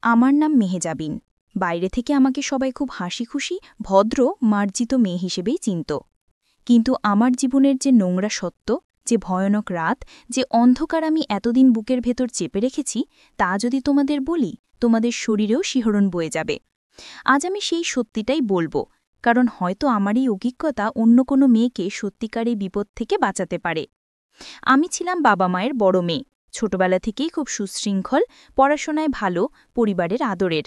আমার নাম মেহেজাবিন। বাইরে থেকে আমাকে সবাই খুব হাসিখুশি, ভদ্র, মার্জিত মেয়ে হিসেবেই চিনত। কিন্তু আমার জীবনের যে নোংরা সত্য, যে ভয়ানক রাত, যে অন্ধকার আমি এতদিন বুকের ভেতর চেপে রেখেছি, তা যদি তোমাদের বলি, তোমাদের শরীরেও শিহরণ বয়ে যাবে। আজ আমি সেই সত্যিটাই বলবো, কারণ হয়তো আমার এই অভিজ্ঞতা অন্য কোনো মেয়েকে সত্যিকার এই বিপদ থেকে বাঁচাতে পারে। আমি ছিলাম বাবা মায়ের বড় মেয়ে। ছোটবেলা থেকেই খুব সুশৃঙ্খল, পড়াশোনায় ভালো, পরিবারের আদরের।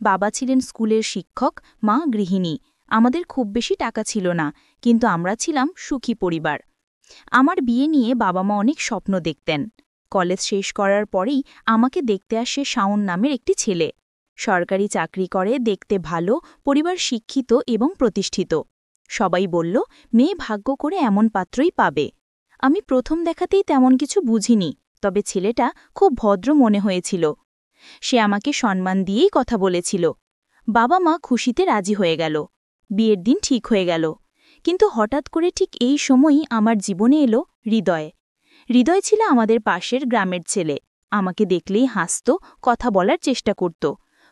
বাবা ছিলেন স্কুলের শিক্ষক, মা গৃহিণী। আমাদের খুব বেশি টাকা ছিল না, কিন্তু আমরা ছিলাম সুখী পরিবার। আমার বিয়ে নিয়ে বাবা মা অনেক স্বপ্ন দেখতেন। কলেজ শেষ করার পরেই আমাকে দেখতে আসে শাওন নামের একটি ছেলে। সরকারি চাকরি করে, দেখতে ভালো, পরিবার শিক্ষিত এবং প্রতিষ্ঠিত। সবাই বলল, মেয়ে ভাগ্য করে এমন পাত্রই পাবে। আমি প্রথম দেখাতেই তেমন কিছু বুঝিনি, তবে ছেলেটা খুব ভদ্র মনে হয়েছিল। সে আমাকে সম্মান দিয়েই কথা বলেছিল। বাবা মা খুশিতে রাজি হয়ে গেল। বিয়ের দিন ঠিক হয়ে গেল। কিন্তু হঠাৎ করে ঠিক এই সময়ই আমার জীবনে এলো হৃদয়। হৃদয় ছিল আমাদের পাশের গ্রামের ছেলে। আমাকে দেখলেই হাসত, কথা বলার চেষ্টা করত।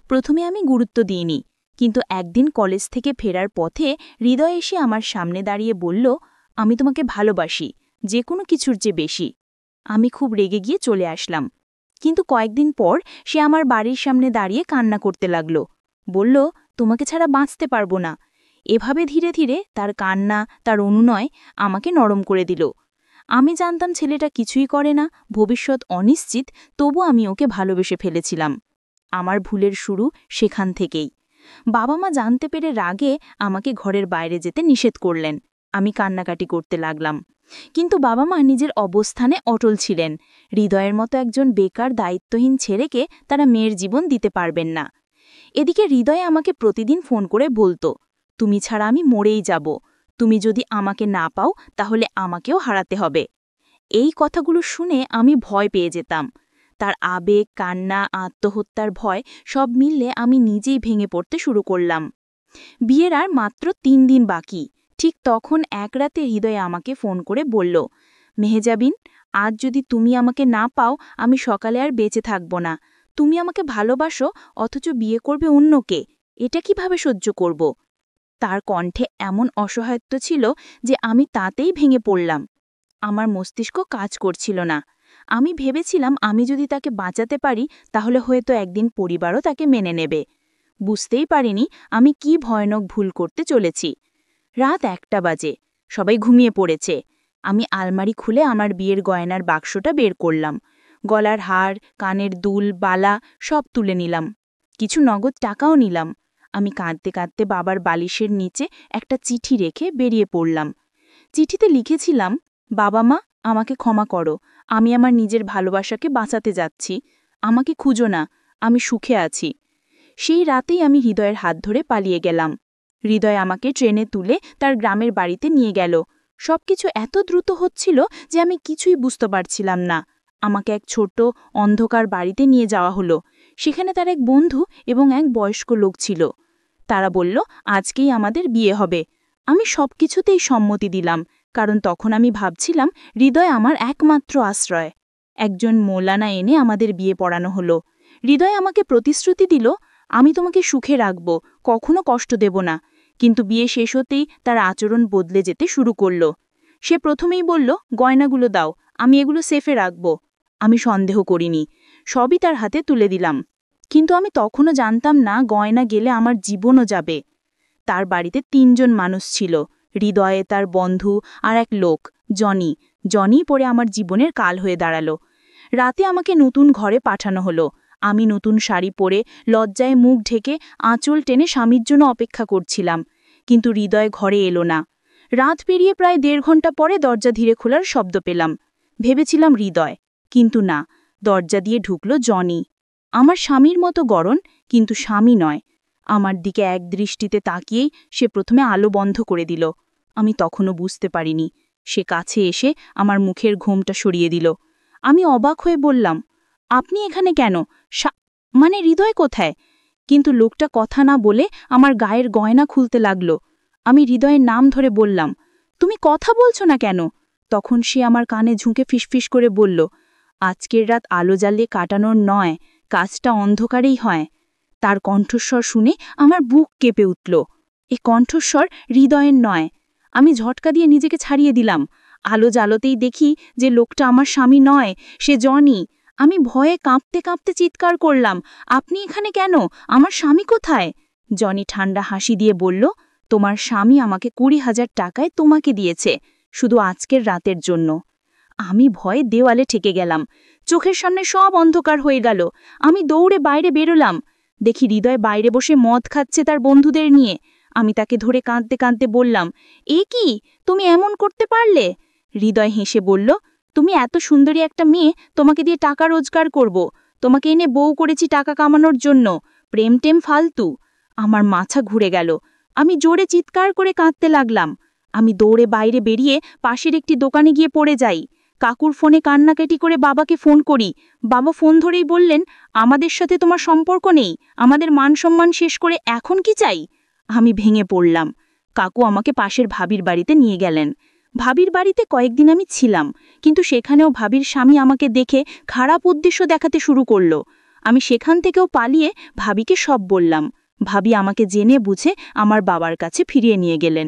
প্রথমে আমি গুরুত্ব দিইনি, কিন্তু একদিন কলেজ থেকে ফেরার পথে হৃদয় এসে আমার সামনে দাঁড়িয়ে বলল, আমি তোমাকে ভালোবাসি, যে কোনো কিছুর চেয়ে বেশি। আমি খুব রেগে গিয়ে চলে আসলাম। কিন্তু কয়েকদিন পর সে আমার বাড়ির সামনে দাঁড়িয়ে কান্না করতে লাগল। বলল, তোমাকে ছাড়া বাঁচতে পারবো না। এভাবে ধীরে ধীরে তার কান্না, তার অনুনয় আমাকে নরম করে দিল। আমি জানতাম ছেলেটা কিছুই করে না, ভবিষ্যৎ অনিশ্চিত, তবু আমি ওকে ভালোবেসে ফেলেছিলাম। আমার ভুলের শুরু সেখান থেকেই। বাবা মা জানতে পেরে রাগে আমাকে ঘরের বাইরে যেতে নিষেধ করলেন। আমি কান্নাকাটি করতে লাগলাম। কিন্তু বাবা মা নিজের অবস্থানে অটল ছিলেন। হৃদয়ের মতো একজন বেকার দায়িত্বহীন ছেলেকে তারা মেয়ের জীবন দিতে পারবেন না। এদিকে হৃদয় আমাকে প্রতিদিন ফোন করে বলতো, তুমি ছাড়া আমি মরেই যাব। তুমি যদি আমাকে না পাও, তাহলে আমাকেও হারাতে হবে। এই কথাগুলো শুনে আমি ভয় পেয়ে যেতাম। তার আবেগ, কান্না, আত্মহত্যার ভয় সব মিললে আমি নিজেই ভেঙে পড়তে শুরু করলাম। বিয়ের আর মাত্র ৩ দিন বাকি। ঠিক তখন এক রাতে হৃদয় আমাকে ফোন করে বলল, মেহেজাবিন, আজ যদি তুমি আমাকে না পাও, আমি সকালে আর বেঁচে থাকব না। তুমি আমাকে ভালোবাসো, অথচ বিয়ে করবে অন্যকে। এটা কিভাবে সহ্য করব? তার কণ্ঠে এমন অসহায়ত্ব ছিল যে আমি তাতেই ভেঙে পড়লাম। আমার মস্তিষ্ক কাজ করছিল না। আমি ভেবেছিলাম আমি যদি তাকে বাঁচাতে পারি, তাহলে হয়তো একদিন পরিবারও তাকে মেনে নেবে। বুঝতেই পারিনি আমি কি ভয়ানক ভুল করতে চলেছি। রাত ১টা বাজে, সবাই ঘুমিয়ে পড়েছে। আমি আলমারি খুলে আমার বিয়ের গয়নার বাক্সটা বের করলাম। গলার হার, কানের দুল, বালা সব তুলে নিলাম। কিছু নগদ টাকাও নিলাম। আমি কাঁদতে কাঁদতে বাবার বালিশের নিচে একটা চিঠি রেখে বেরিয়ে পড়লাম। চিঠিতে লিখেছিলাম, বাবা মা, আমাকে ক্ষমা করো। আমি আমার নিজের ভালোবাসাকে বাঁচাতে যাচ্ছি। আমাকে খুঁজো না, আমি সুখে আছি। সেই রাতেই আমি হৃদয়ের হাত ধরে পালিয়ে গেলাম। হৃদয় আমাকে ট্রেনে তুলে তার গ্রামের বাড়িতে নিয়ে গেল। সবকিছু এত দ্রুত হচ্ছিল যে আমি কিছুই বুঝতে পারছিলাম না। আমাকে এক ছোট অন্ধকার বাড়িতে নিয়ে যাওয়া হলো। সেখানে তার এক বন্ধু এবং এক বয়স্ক লোক ছিল। তারা বলল, আজকেই আমাদের বিয়ে হবে। আমি সবকিছুতেই সম্মতি দিলাম, কারণ তখন আমি ভাবছিলাম হৃদয় আমার একমাত্র আশ্রয়। একজন মৌলানা এনে আমাদের বিয়ে পড়ানো হলো। হৃদয় আমাকে প্রতিশ্রুতি দিল, আমি তোমাকে সুখে রাখব, কখনো কষ্ট দেব না। কিন্তু বিয়ে শেষ হতেই তার আচরণ বদলে যেতে শুরু করল। সে প্রথমেই বলল, গয়নাগুলো দাও, আমি এগুলো সেফে রাখব। আমি সন্দেহ করিনি, সবই তার হাতে তুলে দিলাম। কিন্তু আমি তখনও জানতাম না গয়না গেলে আমার জীবনও যাবে। তার বাড়িতে ৩ জন মানুষ ছিল, হৃদয়ে, তার বন্ধু আর এক লোক, জনি। জনি পরে আমার জীবনের কাল হয়ে দাঁড়ালো। রাতে আমাকে নতুন ঘরে পাঠানো হলো। আমি নতুন শাড়ি পরে লজ্জায় মুখ ঢেকে আঁচল টেনে স্বামীর জন্য অপেক্ষা করছিলাম। কিন্তু হৃদয় ঘরে এলো না। রাত পেরিয়ে প্রায় ১.৫ ঘন্টা পরে দরজা ধীরে খোলার শব্দ পেলাম। ভেবেছিলাম হৃদয়, কিন্তু না, দরজা দিয়ে ঢুকল জনি। আমার স্বামীর মতো গড়ন, কিন্তু স্বামী নয়। আমার দিকে এক দৃষ্টিতে তাকিয়েই সে প্রথমে আলো বন্ধ করে দিল। আমি তখনও বুঝতে পারিনি। সে কাছে এসে আমার মুখের ঘোমটা সরিয়ে দিল। আমি অবাক হয়ে বললাম, আপনি এখানে কেন? মানে হৃদয় কোথায়? কিন্তু লোকটা কথা না বলে আমার গায়ের গয়না খুলতে লাগল। আমি হৃদয়ের নাম ধরে বললাম, তুমি কথা বলছো না কেন? তখন সে আমার কানে ঝুঁকে ফিসফিস করে বলল, আজকের রাত আলো জ্বালিয়ে কাটানোর নয়, কাজটা অন্ধকারেই হয়। তার কণ্ঠস্বর শুনে আমার বুক কেঁপে উঠল। এ কণ্ঠস্বর হৃদয়ের নয়। আমি ঝটকা দিয়ে নিজেকে ছাড়িয়ে দিলাম। আলো জ্বালতেই দেখি যে লোকটা আমার স্বামী নয়, সে জনি। আমি ভয়ে কাঁপতে কাঁপতে চিৎকার করলাম, আপনি এখানে কেন? আমার স্বামী কোথায়? জনি ঠান্ডা হাসি দিয়ে বলল, তোমার স্বামী আমাকে 20,000 টাকায় তোমাকে দিয়েছে, শুধু আজকের রাতের জন্য। আমি ভয়ে দেওয়ালে ঠেকে গেলাম। চোখের সামনে সব অন্ধকার হয়ে গেল। আমি দৌড়ে বাইরে বেরোলাম। দেখি হৃদয় বাইরে বসে মদ খাচ্ছে তার বন্ধুদের নিয়ে। আমি তাকে ধরে কাঁদতে কাঁদতে বললাম, এ কি, তুমি এমন করতে পারলে? হৃদয় হেসে বলল, তুমি এত সুন্দরী একটা মেয়ে, তোমাকে দিয়ে টাকা রোজগার করব। তোমাকে এনে বউ করেছি টাকা কামানোর জন্য, প্রেম টেম ফালতু। আমার মাথা ঘুরে গেল। আমি জোরে চিৎকার করে কাঁদতে লাগলাম। আমি দৌড়ে বাইরে বেরিয়ে পাশের একটি দোকানে গিয়ে পড়ে যাই। কাকুর ফোনে কান্নাকাটি করে বাবাকে ফোন করি। বাবা ফোন ধরেই বললেন, আমাদের সাথে তোমার সম্পর্ক নেই, আমাদের মান সম্মান শেষ করে এখন কি চাই? আমি ভেঙে পড়লাম। কাকু আমাকে পাশের ভাবির বাড়িতে নিয়ে গেলেন। ভাবির বাড়িতে কয়েকদিন আমি ছিলাম, কিন্তু সেখানেও ভাবির স্বামী আমাকে দেখে খারাপ উদ্দেশ্য দেখাতে শুরু করল। আমি সেখান থেকেও পালিয়ে ভাবিকে সব বললাম। ভাবি আমাকে জেনে বুঝে আমার বাবার কাছে ফিরিয়ে নিয়ে গেলেন।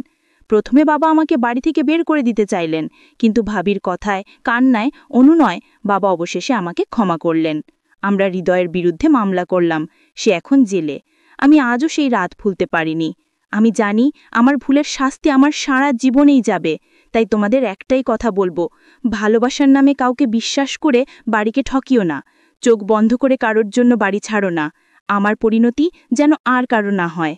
প্রথমে বাবা আমাকে বাড়ি থেকে বের করে দিতে চাইলেন, কিন্তু ভাবির কথায়, কান্নায়, অনুনয় বাবা অবশেষে আমাকে ক্ষমা করলেন। আমরা হৃদয়ের বিরুদ্ধে মামলা করলাম। সে এখন জেলে। আমি আজও সেই রাত ভুলতে পারিনি। আমি জানি আমার ভুলের শাস্তি আমার সারা জীবনেই যাবে। তাই তোমাদের একটাই কথা বলবো, ভালোবাসার নামে কাউকে বিশ্বাস করে বাড়িকে ঠকিও না। চোখ বন্ধ করে কারোর জন্য বাড়ি ছাড়ো না। আমার পরিণতি যেন আর কারো না হয়।